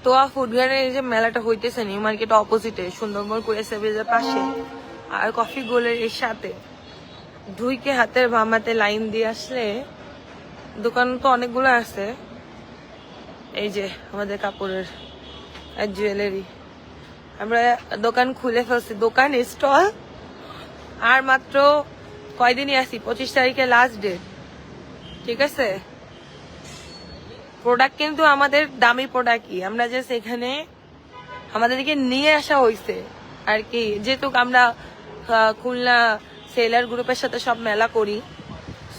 তোয়া ফুডগ্রানের এই যে মেলাটা হইতেছে নিউ মার্কেট অপোজিটে সুন্দরবন কুয়েসের পাশে আর কফি গোলের এর সাথে ঢুইকে হাতের বামাতে লাইন দিয়ে আসলে দোকান তো অনেকগুলো আছে। এই যে আমাদের কাপড়ের আর জুয়েলারি আমরা দোকান খুলে ফেলছি, দোকান স্টল আর মাত্র কয়দিনই আছি, 25 তারিখে লাস্ট ডেট। ঠিক আছে, প্রোডাক্ট কিন্তু আমাদের দামি প্রোডাক্টই, আমরা জাস্ট এখানে আমাদেরকে নিয়ে আসা হয়েছে আর কি। যেহেতু আমরা খুলনা সেলার গ্রুপের সাথে সব মেলা করি,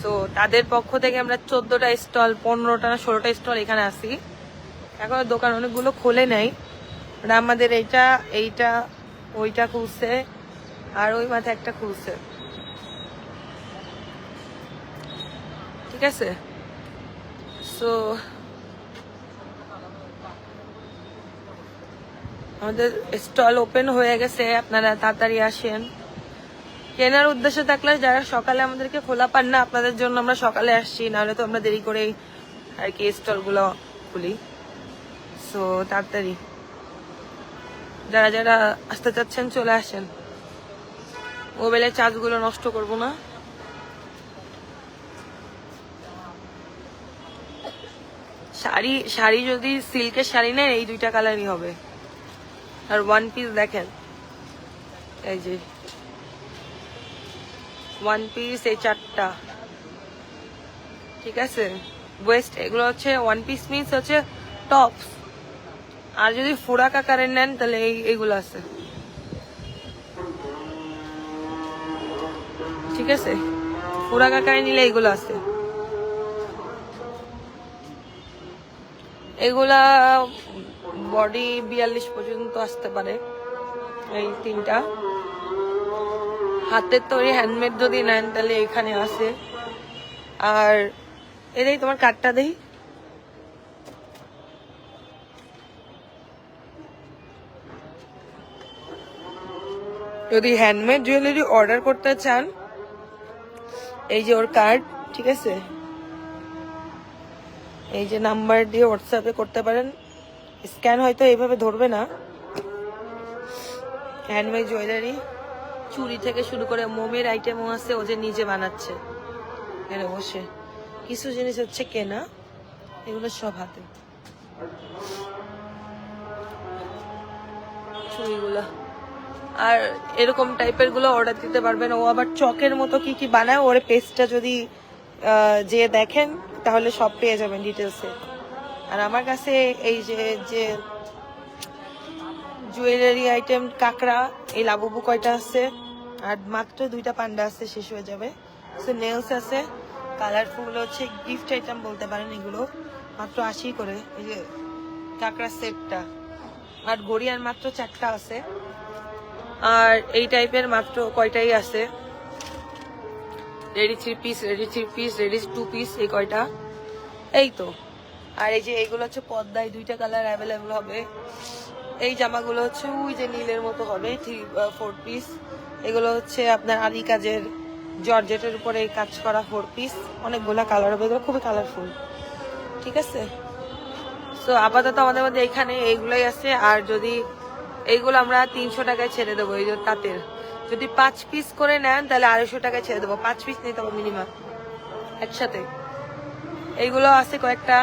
সো তাদের পক্ষ থেকে আমরা 14টা স্টল 15টা না 16টা স্টল এখানে আসি। এখন দোকান অনেকগুলো খোলে নাই, আমাদের এইটা ওইটা খুলছে আর ওই মাথায় একটা খুলছে। ঠিক আছে, সো আমাদের স্টল ওপেন হয়ে গেছে, আপনারা তাড়াতাড়ি আসেন। কেনার উদ্দেশ্য থাকলে যারা সকালে আমাদেরকে খোলা পান না, আপনাদের জন্য আমরা সকালে আসছি, নাহলে তো আমরা দেরি করেই আর কি স্টলগুলো খুলি। সো তাড়াতাড়ি যারা যারা আসতে চাচ্ছেন চলে আসেন, মোবাইলের চার্জগুলো নষ্ট করবো না। শাড়ি যদি সিল্কের শাড়ি নেন এই 2টা কালারই হবে। আর ওয়ান পিস দেখেন, এই যে ওয়ান পিস এই 4টা। ঠিক আছে, ওয়েস্ট এগুলো হচ্ছে ওয়ান পিস মিন্স হচ্ছে টপস। আর যদি ফোরাক আকারের নেন তাহলে এইগুলো আছে। ঠিক আছে, ফোরাক আকারে নিলে এইগুলো আছে। এগুলা বডি 42 পর্যন্ত আসতে পারে। এই 3টা হাতের তৈরি হ্যান্ডমেড যদি নেন তাহলে এখানে আছে। আর এটাই তোমার কার্ডটা দেই। যদি হ্যান্ডমেড জুয়েলারি অর্ডার করতে চান, এই যে ওর কার্ড। ঠিক আছে, এই যে নাম্বার দিয়ে হোয়াটসঅ্যাপে করতে পারেন। স্ক্যান হয়তো এইভাবে ধরবে না। হ্যান্ডমেড জুয়েলারি, চুড়ি থেকে শুরু করে মোমের আইটেমও আছে, ও যে নিজে বানাচ্ছে এখানে বসে। কিছু জিনিস হচ্ছে কেনা, এগুলো সব হাতে। চুড়িগুলো আর এরকম টাইপের গুলো অর্ডার দিতে পারবেন। ও আবার চকের মতো কি কি বানায়, ওর পেজটা যদি যে দেখেন তাহলে সব পেয়ে যাবেন ডিটেলসে। আর আমার কাছে এই যে জুয়েলারি আইটেম কাঁকড়া এই লাবুবু কয়টা আছে, আর মাত্র 2টা পান্ডা আছে, শেষ হয়ে যাবে। সো নেলস আছে, কালারফুল হচ্ছে গিফট আইটেম বলতে পারেন, এগুলো মাত্র 80 করে। এই যে কাঁকড়া সেটটা, আর গড়িয়ার মাত্র 4টা আছে। আর এই টাইপের মাত্র কয়টাই আছে, রেডি 3 পিস, রেডি 2 পিস, এই কয়টা এই তো। আর এই যে এইগুলো হচ্ছে পদ্মায় 2টা কালার অ্যাভেলেবল হবে। এই জামাগুলো হচ্ছে ওই যে নীলের মতো হবে 4 পিস। এগুলো হচ্ছে আপনার আদি কাজের জর্জেটের উপরে কাজ করা 4 পিস, অনেকগুলা কালার হবে, এগুলো খুবই কালারফুল। ঠিক আছে, সো আপাতত আমাদের মধ্যে এখানে এইগুলাই আছে। আর যদি এইগুলো আমরা 300 টাকায় ছেড়ে দেবো, এই যে তাঁতের যদি 5 পিস করে নেন তাহলে 250 টাকায় ছেড়ে দেবো। 5 পিস নিতে হবে মিনিমাম একসাথে। এইগুলো আছে কয়েকটা,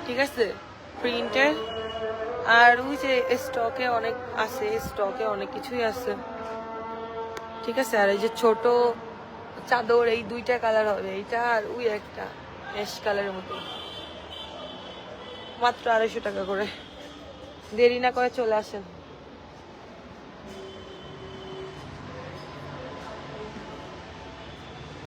ঠিক আছে, প্রিন্টের। আর ওই যে স্টকে অনেক আছে, স্টকে অনেক কিছুই আছে। ঠিক আছে, আর এই যে ছোট চাদর এই 2টা কালার হবে, এইটা আর ওই একটা অ্যাশ কালারের মতো, মাত্র 250 টাকা করে। দেরি না করে চলে আসেন।